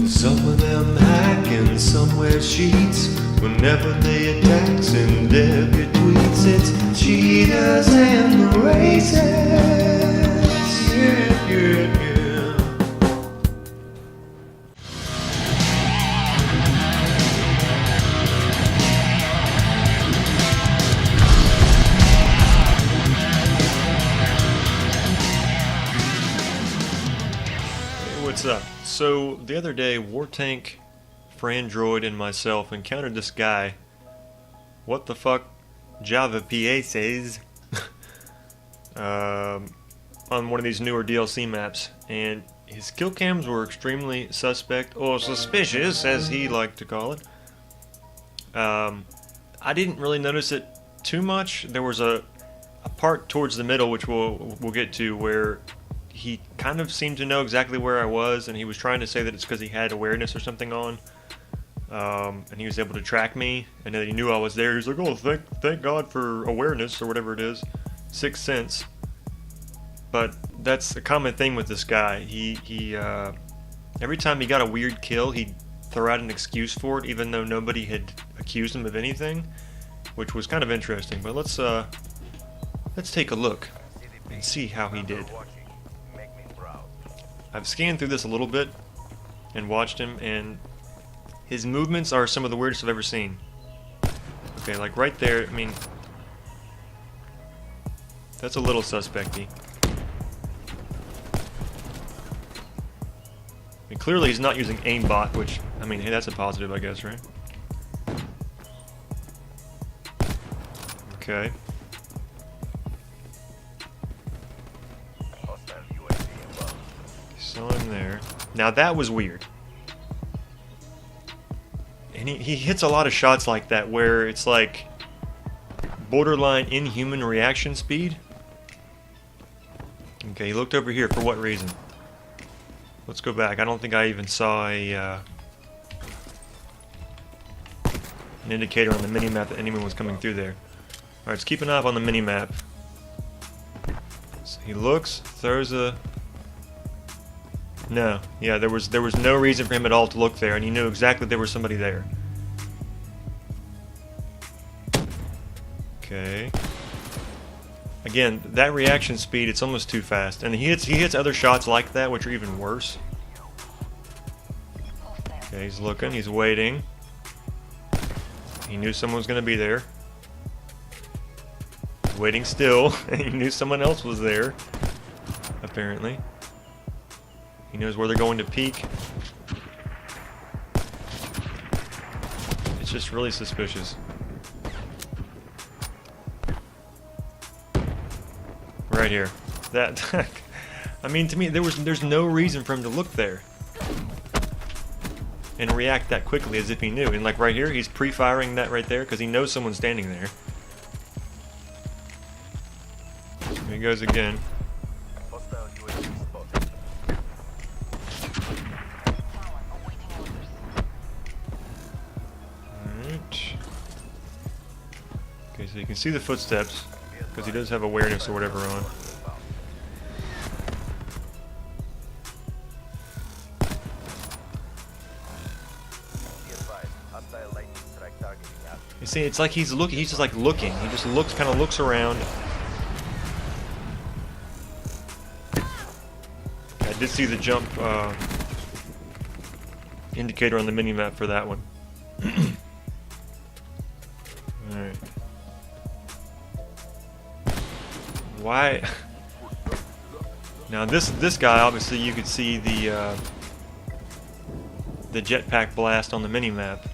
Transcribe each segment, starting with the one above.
Some of them hacking, some wear sheets. Whenever they attack, send every tweets. It's cheetahs and the races. Yeah, yeah, yeah. Hey, what's up? So the other day, Wartank, Frandroid, and myself encountered this guy. What the fuck? Java PA says. On one of these newer DLC maps, and his kill cams were extremely suspect, or suspicious, as he liked to call it. I didn't really notice it too much. There was a part towards the middle, which we'll get to, where he kind of seemed to know exactly where I was, and he was trying to say that it's because he had awareness or something on, and he was able to track me, and then he knew I was there. He was like, "Oh, thank God for awareness," or whatever it is, Sixth Sense. But that's a common thing with this guy. He every time he got a weird kill, he'd throw out an excuse for it, even though nobody had accused him of anything, which was kind of interesting. But let's take a look and see how he did. I've scanned through this a little bit and watched him, and his movements are some of the weirdest I've ever seen. Okay, like right there, I mean, that's a little suspecty. I mean, clearly he's not using aimbot, which, I mean, hey, that's a positive, I guess, right? Okay. Saw him there. Now that was weird. And he hits a lot of shots like that where it's like borderline inhuman reaction speed. Okay, he looked over here for what reason? Let's go back. I don't think I even saw an indicator on the minimap that anyone was coming through there. Alright, let's keep an eye on the minimap. So he looks, throws a... No, yeah, there was no reason for him at all to look there, and he knew exactly there was somebody there. Okay. Again, that reaction speed, it's almost too fast. And he hits other shots like that, which are even worse. Okay, he's looking, he's waiting. He knew someone was going to be there. He's waiting still, and he knew someone else was there, apparently. He knows where they're going to peek. It's just really suspicious. Right here. That I mean, to me, there's no reason for him to look there and react that quickly as if he knew. And like right here, he's pre-firing that right there because he knows someone's standing there. Here he goes again. Alright. Okay, so you can see the footsteps because he does have awareness or whatever on. You see, it's like he's just like looking. He just looks, kind of looks around. I did see the jump indicator on the minimap for that one. Alright. Why? Now this guy, obviously you could see the jetpack blast on the minimap.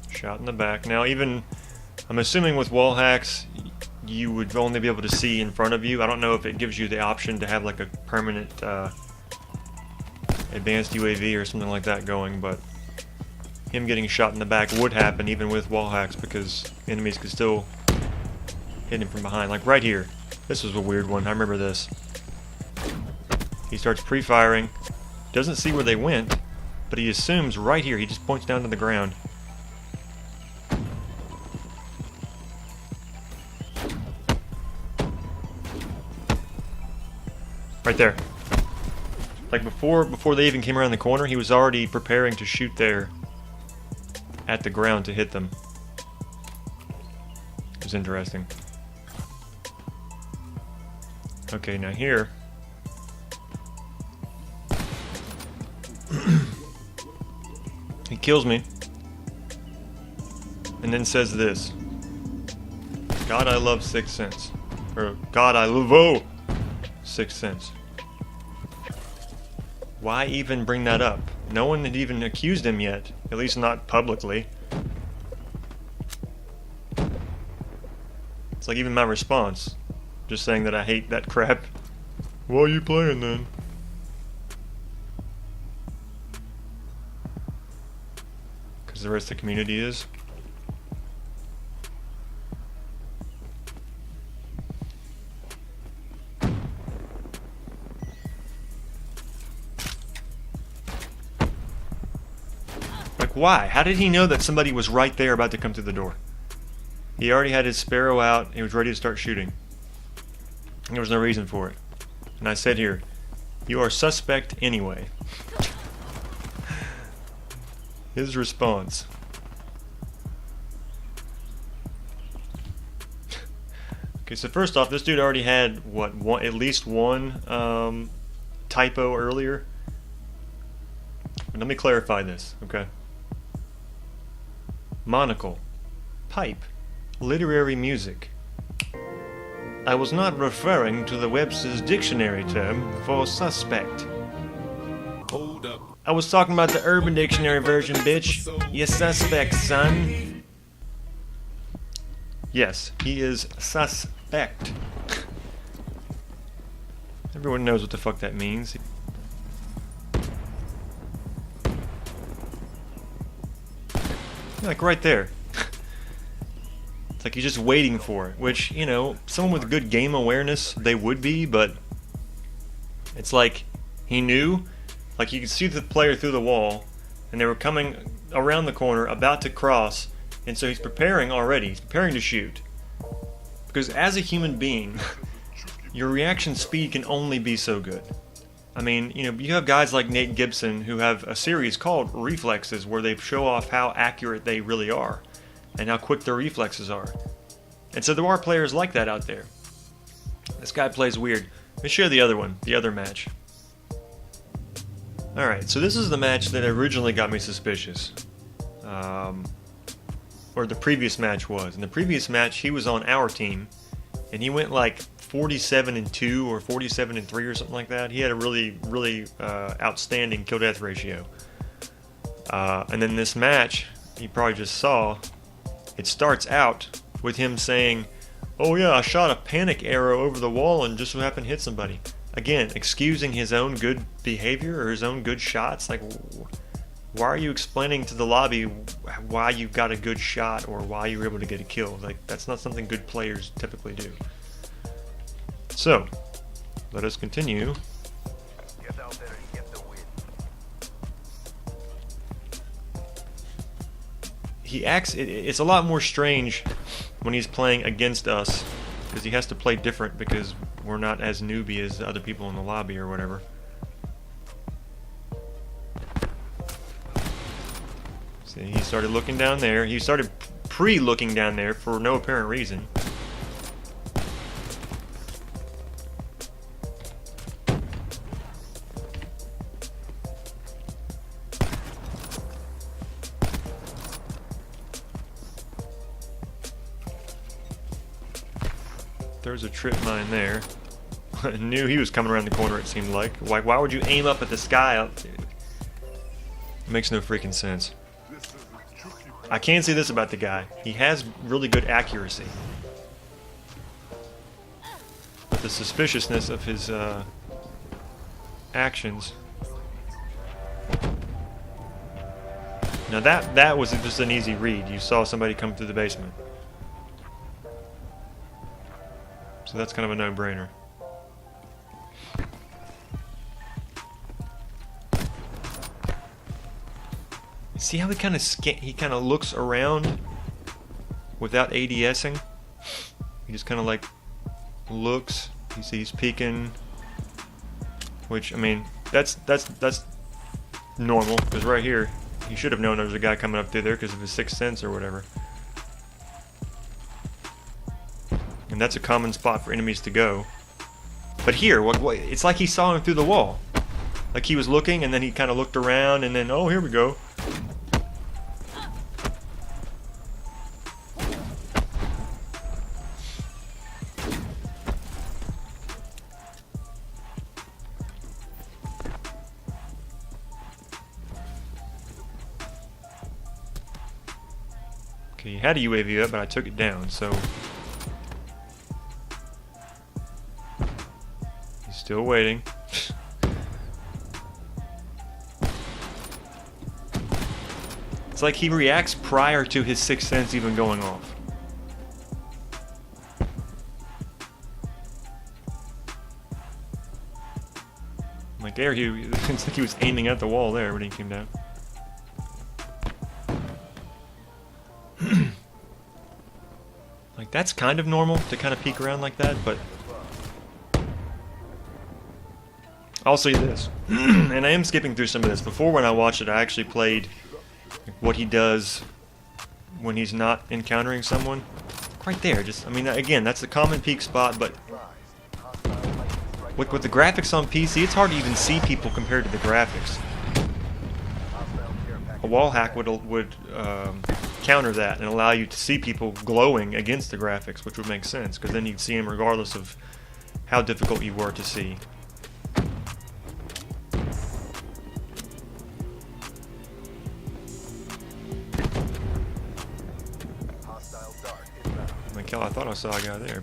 Shot in the back. Now, even I'm assuming with wall hacks, you would only be able to see in front of you. I don't know if it gives you the option to have like a permanent advanced UAV or something like that going, but him getting shot in the back would happen even with wall hacks because enemies could still hit him from behind. Like right here. This was a weird one. I remember this. He starts pre-firing. Doesn't see where they went, but he assumes right here. He just points down to the ground. Right there. Like before they even came around the corner, he was already preparing to shoot there at the ground to hit them. It was interesting. Okay, now here. He kills me. And then says this. God, I love Sixth Sense. Or, God, I love Sixth Sense. Why even bring that up? No one had even accused him yet. At least not publicly. It's like even my response. Just saying that I hate that crap. Why are you playing then? Because the rest of the community is. Like, why? How did he know that somebody was right there about to come through the door? He already had his Sparrow out. He was ready to start shooting. There was no reason for it. And I said here, you are suspect anyway. His response. Okay, so first off, this dude already had, what, at least one typo earlier. But let me clarify this, okay? Monocle. Pipe. Literary music. I was not referring to the Webster's dictionary term for suspect. Hold up. I was talking about the Urban Dictionary version, bitch. You suspect, son. Yes, he is suspect. Everyone knows what the fuck that means. Like right there. It's like he's just waiting for it, which, you know, someone with good game awareness, they would be, but it's like he knew, like you could see the player through the wall, and they were coming around the corner, about to cross, and so he's preparing already, he's preparing to shoot. Because as a human being, your reaction speed can only be so good. I mean, you know, you have guys like Nate Gibson who have a series called Reflexes where they show off how accurate they really are and how quick their reflexes are. And so there are players like that out there. This guy plays weird. Let's show the other one, the other match. Alright, so this is the match that originally got me suspicious. Or the previous match was. In the previous match, he was on our team, and he went like 47-2 or 47-3 or something like that. He had a really, really outstanding kill-death ratio. And then this match, you probably just saw, it starts out with him saying, oh yeah, I shot a panic arrow over the wall and just so happened to hit somebody. Again, excusing his own good behavior or his own good shots. Like, why are you explaining to the lobby why you got a good shot or why you were able to get a kill? Like, that's not something good players typically do. So, let us continue. Get out there and get the win. He acts, it's a lot more strange when he's playing against us, because he has to play different because we're not as newbie as the other people in the lobby or whatever. See, he started looking down there. He started pre-looking down there for no apparent reason. There's a trip mine there. I knew he was coming around the corner, it seemed like. Why would you aim up at the sky? It makes no freaking sense. I can say this about the guy. He has really good accuracy. But the suspiciousness of his actions. Now that was just an easy read. You saw somebody come through the basement. So that's kind of a no-brainer. See how he kind of looks around without ADSing? He just kind of like looks. You see he's peeking, which I mean that's normal, because right here he should have known there was a guy coming up through there because of his sixth sense or whatever. And that's a common spot for enemies to go. But here, what it's like he saw him through the wall. Like he was looking and then he kind of looked around and then, oh, here we go. Okay, he had a UAV up, but I took it down, so... He's still waiting. It's like he reacts prior to his sixth sense even going off. Like there, it's like he was aiming at the wall there when he came down. Like that's kind of normal to kind of peek around like that, but I'll say this, and I am skipping through some of this. Before when I watched it, I actually played what he does when he's not encountering someone. Right there, just, I mean, again, that's a common peek spot, but with the graphics on PC, it's hard to even see people compared to the graphics. A wall hack would counter that and allow you to see people glowing against the graphics, which would make sense, because then you'd see them regardless of how difficult you were to see. I thought I saw a guy there.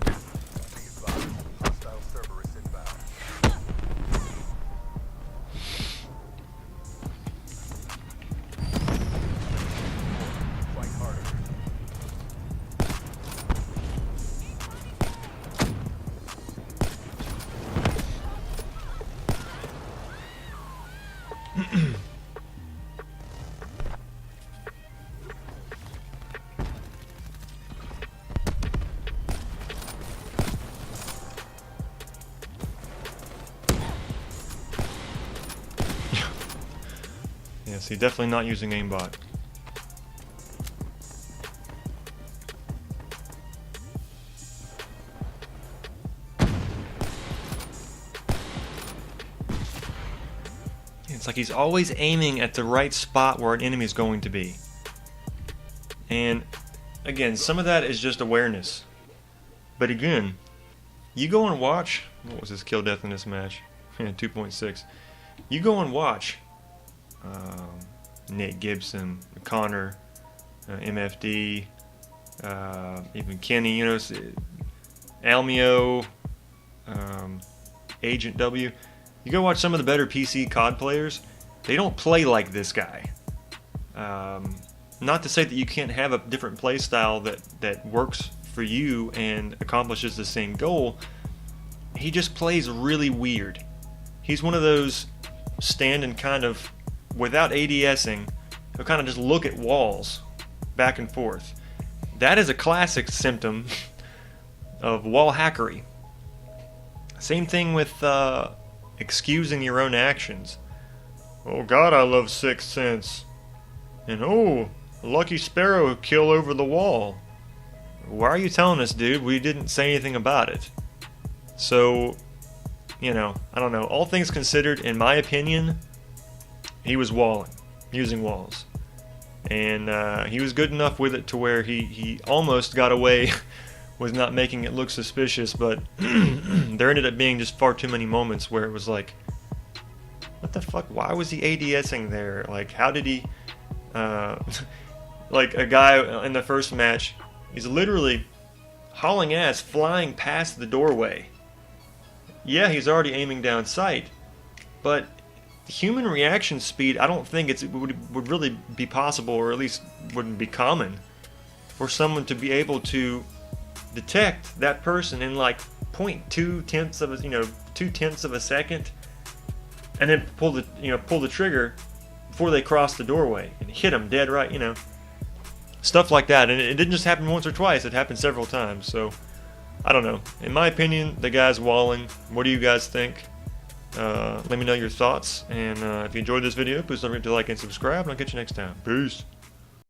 Yes, he's definitely not using aimbot. It's like he's always aiming at the right spot where an enemy is going to be. And again, some of that is just awareness. But again, you go and watch, what was his kill death in this match? 2.6. You go and watch Nate Gibson, Connor, MFD, even Kenny, you know, Almio, Agent W. You go watch some of the better PC COD players. They don't play like this guy. Not to say that you can't have a different play style that works for you and accomplishes the same goal. He just plays really weird. He's one of those stand and kind of, without ADSing, he'll kind of just look at walls back and forth. That is a classic symptom of wall hackery. Same thing with excusing your own actions. Oh God, I love Sixth Sense. And oh, Lucky Sparrow kill over the wall. Why are you telling us, dude? We didn't say anything about it. So, you know, I don't know. All things considered, in my opinion, he was walling, using walls. And he was good enough with it to where he almost got away with not making it look suspicious, but there ended up being just far too many moments where it was like, what the fuck? Why was he ADSing there? Like, how did he... like, a guy in the first match, he's literally hauling ass, flying past the doorway. Yeah, he's already aiming down sight, but human reaction speed, I don't think it would really be possible, or at least wouldn't be common, for someone to be able to detect that person in like 0.2 tenths of a, 2/10 of a second, and then pull the trigger before they cross the doorway and hit them dead right, stuff like that. And it didn't just happen once or twice; it happened several times. So I don't know. In my opinion, the guy's walling. What do you guys think? Let me know your thoughts. And if you enjoyed this video, please don't forget to like and subscribe. And I'll catch you next time. Peace.